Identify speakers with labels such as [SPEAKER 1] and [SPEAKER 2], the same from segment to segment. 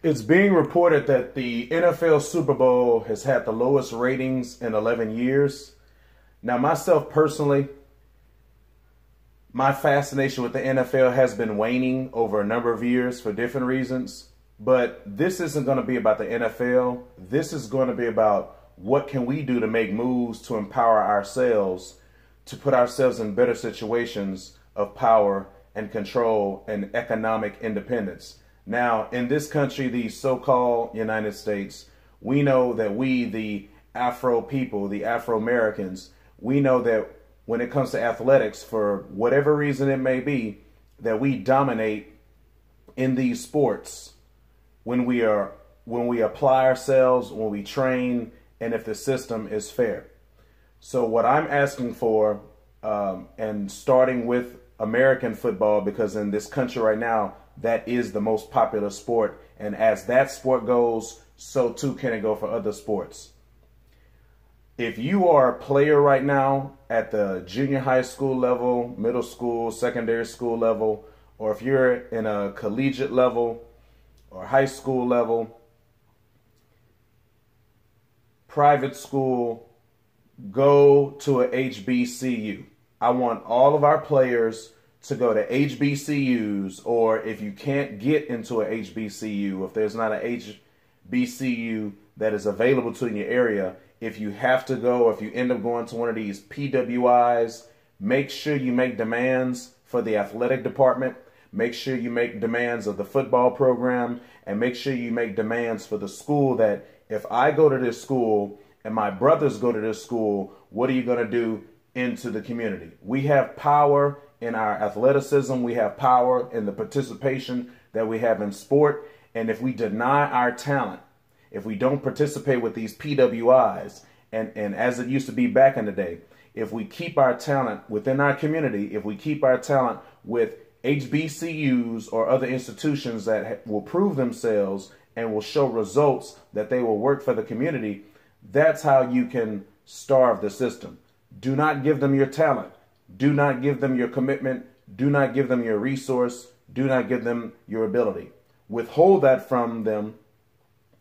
[SPEAKER 1] It's being reported that the NFL Super Bowl has had the lowest ratings in 11 years. Now, myself personally, my fascination with the NFL has been waning over a number of years for different reasons. But this isn't going to be about the NFL. This is going to be about what can we do to make moves to empower ourselves, to put ourselves in better situations of power and control and economic independence. Now, in this country, the so-called United States, we know that we, the Afro people, the Afro-Americans, we know that when it comes to athletics, for whatever reason it may be, that we dominate in these sports when we apply ourselves, when we train, and if the system is fair. So what I'm asking for, and starting with American football, because in this country right now, that is the most popular sport. And as that sport goes, so too can it go for other sports. If you are a player right now at the junior high school level, middle school, secondary school level, or if you're in a collegiate level or high school level, private school, go to a HBCU. I want all of our players to go to HBCUs, or if you can't get into a HBCU, if there's not a HBCU that is available to you in your area, if you have to go, or if you end up going to one of these PWIs, make sure you make demands for the athletic department, make sure you make demands of the football program, and make sure you make demands for the school that if I go to this school and my brothers go to this school, what are you going to do into the community? We have power in our athleticism. We have power in the participation that we have in sport. And if we deny our talent, if we don't participate with these PWIs, and as it used to be back in the day, if we keep our talent within our community, if we keep our talent with HBCUs or other institutions that will prove themselves and will show results that they will work for the community, that's how you can starve the system. Do not give them your talent. Do not give them your commitment. Do not give them your resource. Do not give them your ability. Withhold that from them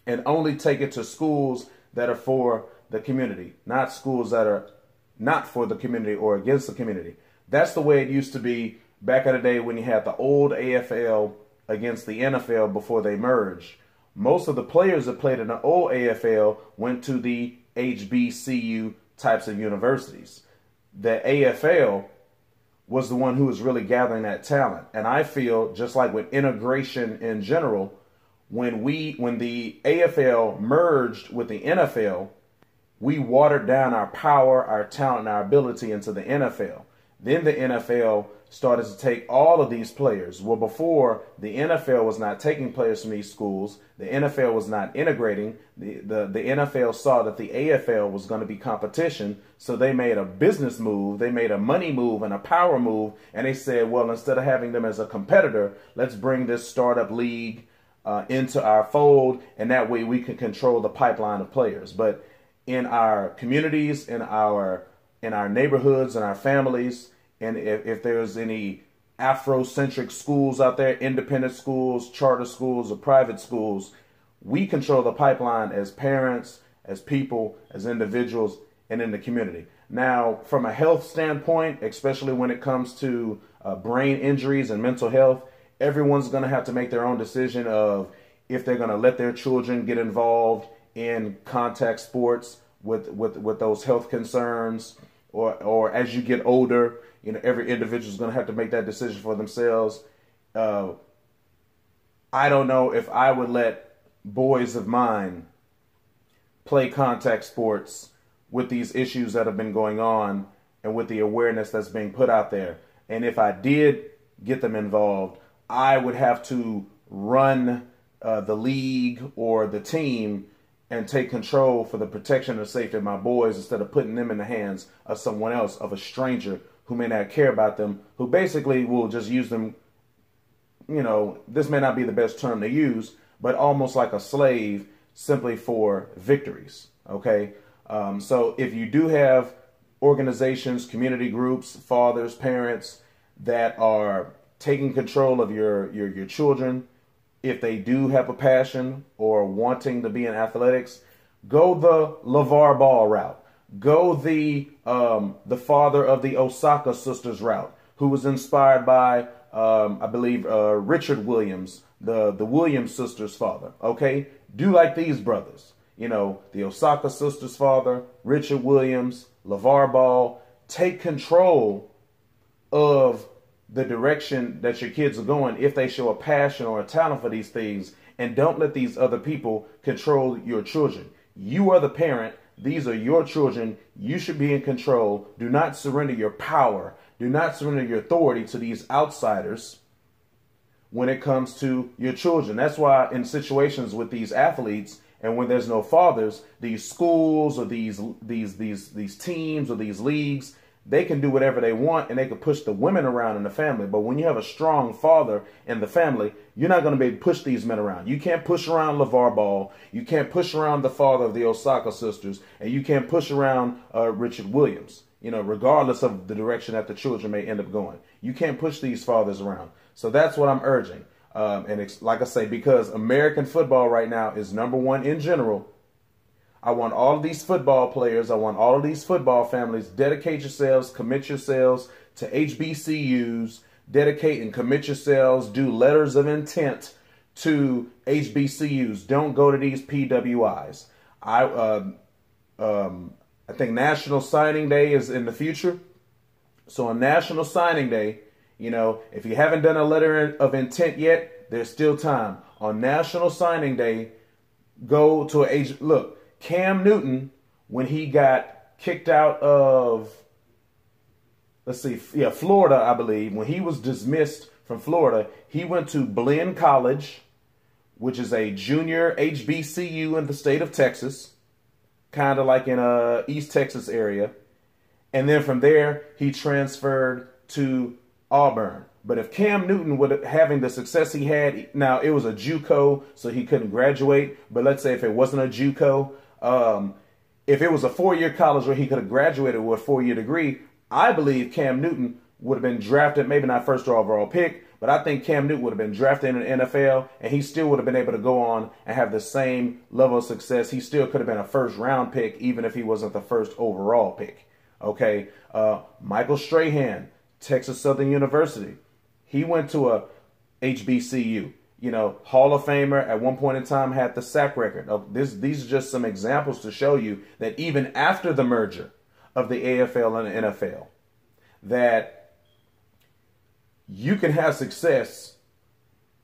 [SPEAKER 1] and only take it to schools that are for the community, not schools that are not for the community or against the community. That's the way it used to be back in the day when you had the old AFL against the NFL before they merged. Most of the players that played in the old AFL went to the HBCU types of universities. The AFL was the one who was really gathering that talent. And I feel just like with integration in general, when the AFL merged with the NFL, we watered down our power, our talent, and our ability into the NFL. Then the NFL started to take all of these players. Well, before, the NFL was not taking players from these schools. The NFL was not integrating. The NFL saw that the AFL was going to be competition, so they made a business move. They made a money move and a power move, and they said, well, instead of having them as a competitor, let's bring this startup league into our fold, and that way we can control the pipeline of players. But in our communities, in our neighborhoods, and our families, and if there's any Afrocentric schools out there, independent schools, charter schools, or private schools, we control the pipeline as parents, as people, as individuals, and in the community. Now, from a health standpoint, especially when it comes to brain injuries and mental health, everyone's going to have to make their own decision of if they're going to let their children get involved in contact sports with those health concerns, or as you get older, you know, every individual is going to have to make that decision for themselves. I don't know if I would let boys of mine play contact sports with these issues that have been going on and with the awareness that's being put out there. And if I did get them involved, I would have to run the league or the team and take control for the protection and safety of my boys instead of putting them in the hands of someone else, of a stranger who may not care about them, who basically will just use them, you know, this may not be the best term to use, but almost like a slave simply for victories, okay? So if you do have organizations, community groups, fathers, parents that are taking control of your children, if they do have a passion or wanting to be in athletics, go the LeVar Ball route. Go the father of the Osaka sisters route, who was inspired by, I believe, Richard Williams, the Williams sisters' father. Okay, do like these brothers. You know, the Osaka sisters' father, Richard Williams, LeVar Ball. Take control of the direction that your kids are going if they show a passion or a talent for these things, and don't let these other people control your children. You are the parent. These are your children. You should be in control. Do not surrender your power. Do not surrender your authority to these outsiders when it comes to your children. That's why in situations with these athletes, and when there's no fathers, these schools or these teams or these leagues, they can do whatever they want and they can push the women around in the family. But when you have a strong father in the family, you're not going to be able to push these men around. You can't push around LeVar Ball. You can't push around the father of the Osaka sisters. And you can't push around Richard Williams, you know, regardless of the direction that the children may end up going. You can't push these fathers around. So that's what I'm urging. And it's, like I say, because American football right now is #1 in general. I want all of these football players, I want all of these football families, dedicate yourselves, commit yourselves to HBCUs, dedicate and commit yourselves, do letters of intent to HBCUs. Don't go to these PWIs. I think National Signing Day is in the future. So on National Signing Day, you know, if you haven't done a letter of intent yet, there's still time. On National Signing Day, go to look, Cam Newton, when he got kicked out of, Florida, I believe, when he was dismissed from Florida, he went to Blinn College, which is a junior HBCU in the state of Texas, kind of like in East Texas area. And then from there, he transferred to Auburn. But if Cam Newton would having the success he had, now it was a JUCO, so he couldn't graduate. But let's say if it wasn't a JUCO, if it was a 4-year college where he could have graduated with a 4-year degree, I believe Cam Newton would have been drafted, maybe not first overall pick, but I think Cam Newton would have been drafted in the NFL, and he still would have been able to go on and have the same level of success. He still could have been a first-round pick, even if he wasn't the first overall pick. Okay, Michael Strahan, Texas Southern University. He went to a HBCU. You know, Hall of Famer, at one point in time had the sack record. These are just some examples to show you that even after the merger of the AFL and the NFL, that you can have success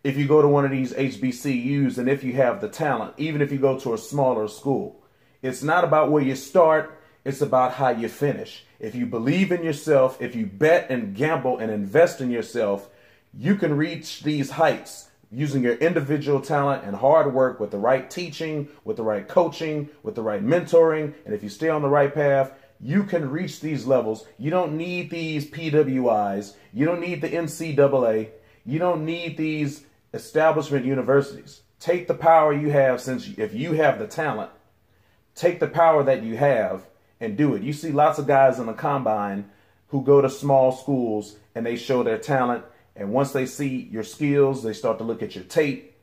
[SPEAKER 1] if you go to one of these HBCUs and if you have the talent, even if you go to a smaller school. It's not about where you start, it's about how you finish. If you believe in yourself, if you bet and gamble and invest in yourself, you can reach these heights using your individual talent and hard work with the right teaching, with the right coaching, with the right mentoring. And if you stay on the right path, you can reach these levels. You don't need these PWIs. You don't need the NCAA. You don't need these establishment universities. Take the power you have, since if you have the talent, take the power that you have and do it. You see lots of guys in the combine who go to small schools and they show their talent. And once they see your skills, they start to look at your tape.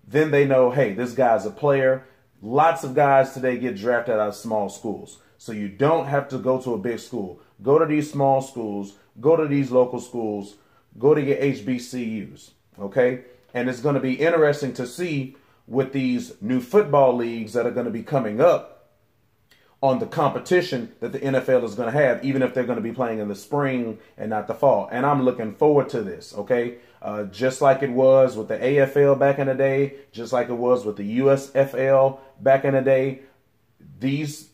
[SPEAKER 1] Then they know, hey, this guy's a player. Lots of guys today get drafted out of small schools. So you don't have to go to a big school. Go to these small schools. Go to these local schools. Go to your HBCUs. Okay? And it's going to be interesting to see with these new football leagues that are going to be coming up on the competition that the NFL is going to have, even if they're going to be playing in the spring and not the fall. And I'm looking forward to this, okay? Just like it was with the AFL back in the day, just like it was with the USFL back in the day, these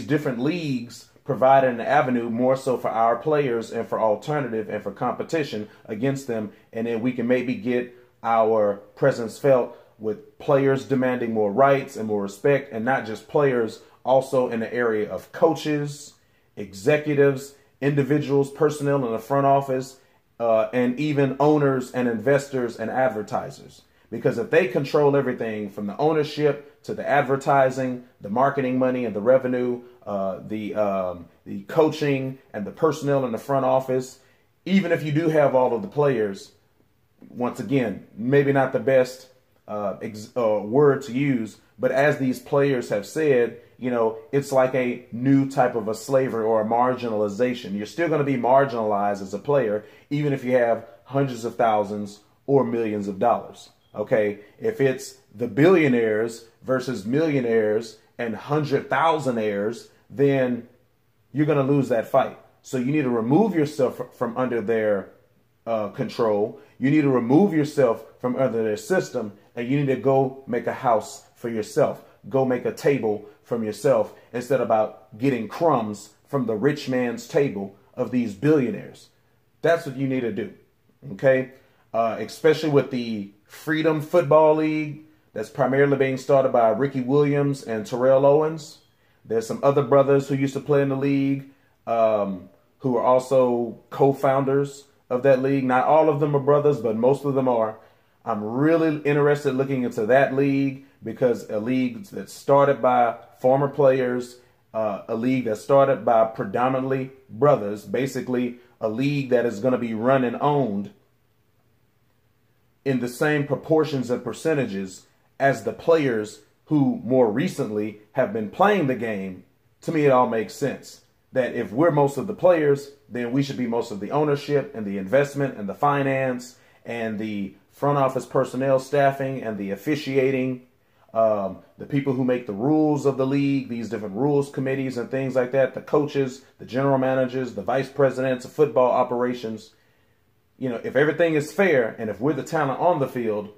[SPEAKER 1] different leagues provided an avenue more so for our players and for alternative and for competition against them. And then we can maybe get our presence felt with players demanding more rights and more respect, and not just players, also in the area of coaches, executives, individuals, personnel in the front office, and even owners and investors and advertisers. Because if they control everything from the ownership to the advertising, the marketing money and the revenue, the coaching and the personnel in the front office, even if you do have all of the players, once again, maybe not the best word to use, but as these players have said, you know, it's like a new type of a slavery or a marginalization. You're still going to be marginalized as a player, even if you have hundreds of thousands or millions of dollars. Okay, if it's the billionaires versus millionaires and 100,000aires, then you're going to lose that fight. So you need to remove yourself from under their control. You need to remove yourself from under their system, and you need to go make a house for yourself. Go make a table from yourself instead of about getting crumbs from the rich man's table of these billionaires. That's what you need to do. Okay, especially with the Freedom Football League that's primarily being started by Ricky Williams and Terrell Owens. There's some other brothers who used to play in the league who are also co-founders of that league. Not all of them are brothers, but most of them are. I'm really interested in looking into that league because a league that's started by former players, a league that's started by predominantly brothers, basically a league that is going to be run and owned in the same proportions and percentages as the players who more recently have been playing the game. To me, it all makes sense that if we're most of the players, then we should be most of the ownership and the investment and the finance and the front office personnel staffing and the officiating, the people who make the rules of the league, these different rules committees and things like that, the coaches, the general managers, the vice presidents of football operations. You know, if everything is fair and if we're the talent on the field,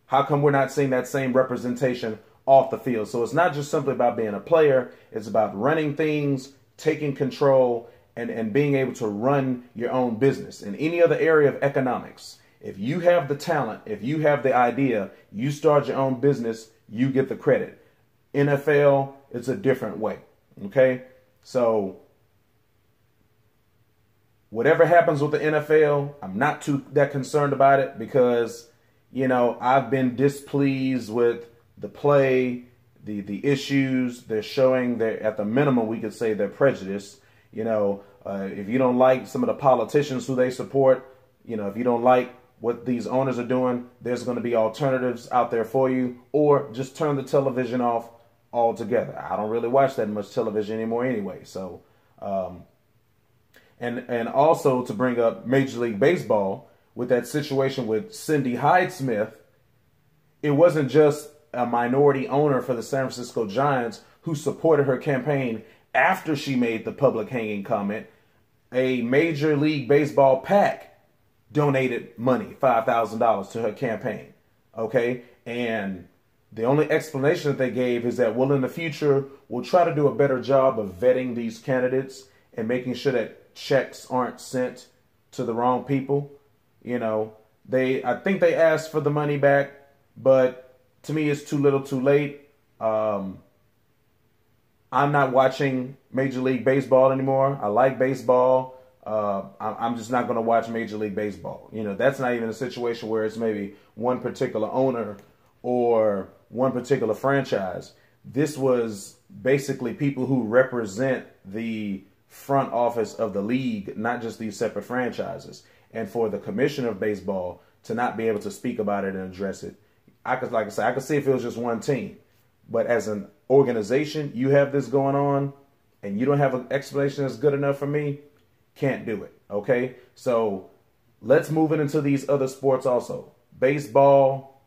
[SPEAKER 1] how come we're not seeing that same representation off the field? So it's not just simply about being a player. It's about running things, taking control, and being able to run your own business. In any other area of economics, if you have the talent, if you have the idea, you start your own business, you get the credit. NFL, it's a different way. Okay? So whatever happens with the NFL, I'm not too that concerned about it because, you know, I've been displeased with the play, the issues. They're showing that at the minimum, we could say they're prejudiced. You know, if you don't like some of the politicians who they support, you know, if you don't like what these owners are doing, there's going to be alternatives out there for you, or just turn the television off altogether. I don't really watch that much television anymore anyway. So, and also to bring up Major League Baseball with that situation with Cindy Hyde-Smith, it wasn't just a minority owner for the San Francisco Giants who supported her campaign after she made the public hanging comment. A Major League Baseball PAC donated money, $5,000 to her campaign. Okay? And the only explanation that they gave is that, well, in the future, we'll try to do a better job of vetting these candidates and making sure that checks aren't sent to the wrong people. You know, I think they asked for the money back, but to me, it's too little too late. I'm not watching Major League Baseball anymore. I like baseball. I'm just not going to watch Major League Baseball. You know, that's not even a situation where it's maybe one particular owner or one particular franchise. This was basically people who represent the front office of the league, not just these separate franchises. And for the commissioner of baseball to not be able to speak about it and address it, like I said, I could see if it was just one team. But as an organization, you have this going on, and you don't have an explanation that's good enough for me, can't do it. Okay? So let's move it into these other sports also. Baseball,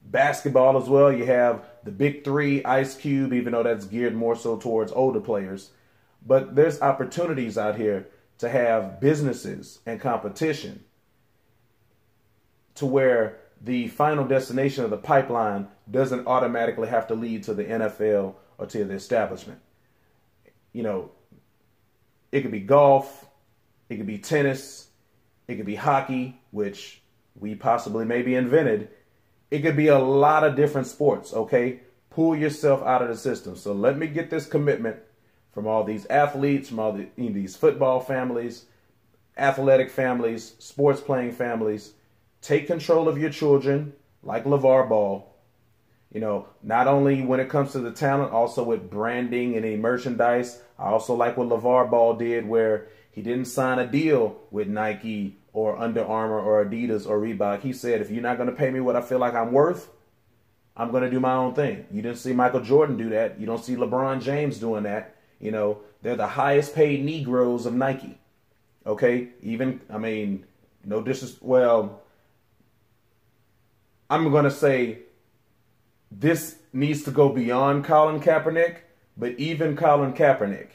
[SPEAKER 1] basketball as well. You have the big three, Ice Cube, even though that's geared more so towards older players. But there's opportunities out here to have businesses and competition to where the final destination of the pipeline doesn't automatically have to lead to the NFL or to the establishment. You know, it could be golf, it could be tennis, it could be hockey, which we possibly maybe invented. It could be a lot of different sports, okay? Pull yourself out of the system. So let me get this commitment from all these athletes, from all these football families, athletic families, sports playing families. Take control of your children, like LeVar Ball. You know, not only when it comes to the talent, also with branding and the merchandise. I also like what LeVar Ball did, where he didn't sign a deal with Nike or Under Armour or Adidas or Reebok. He said, if you're not going to pay me what I feel like I'm worth, I'm going to do my own thing. You didn't see Michael Jordan do that. You don't see LeBron James doing that. You know, they're the highest paid Negroes of Nike. Okay? Even, I mean, no disrespect. Well, I'm going to say this needs to go beyond Colin Kaepernick, but even Colin Kaepernick,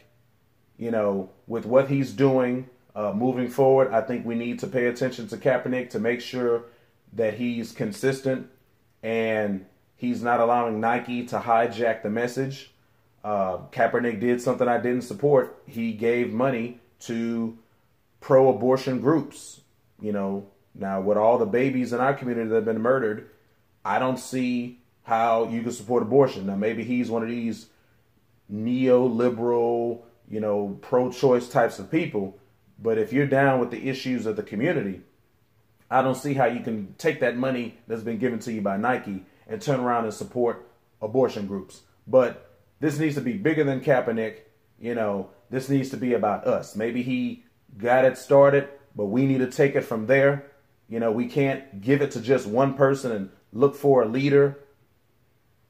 [SPEAKER 1] you know, with what he's doing moving forward, I think we need to pay attention to Kaepernick to make sure that he's consistent and he's not allowing Nike to hijack the message. Kaepernick did something I didn't support. He gave money to pro-abortion groups. You know, now with all the babies in our community that have been murdered, I don't see how you can support abortion. Now, maybe he's one of these neoliberal, you know, pro-choice types of people. But if you're down with the issues of the community, I don't see how you can take that money that's been given to you by Nike and turn around and support abortion groups. But this needs to be bigger than Kaepernick. You know, this needs to be about us. Maybe he got it started, but we need to take it from there. You know, we can't give it to just one person and look for a leader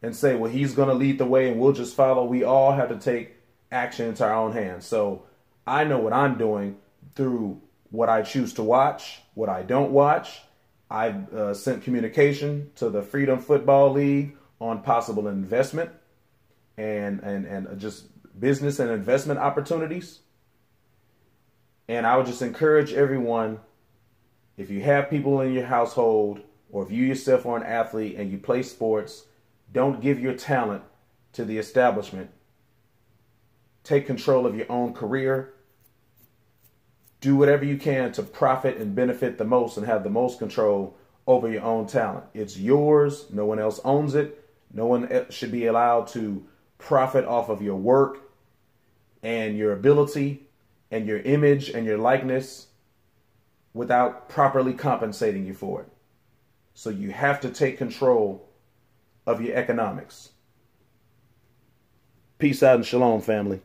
[SPEAKER 1] and say, well, he's going to lead the way and we'll just follow. We all have to take action into our own hands. So I know what I'm doing through what I choose to watch, what I don't watch. I've sent communication to the Freedom Football League on possible investment and just business and investment opportunities. And I would just encourage everyone, if you have people in your household or if you yourself are an athlete and you play sports, don't give your talent to the establishment. Take control of your own career. Do whatever you can to profit and benefit the most and have the most control over your own talent. It's yours. No one else owns it. No one should be allowed to profit off of your work and your ability and your image and your likeness without properly compensating you for it. So you have to take control of your economics. Peace out and shalom, family.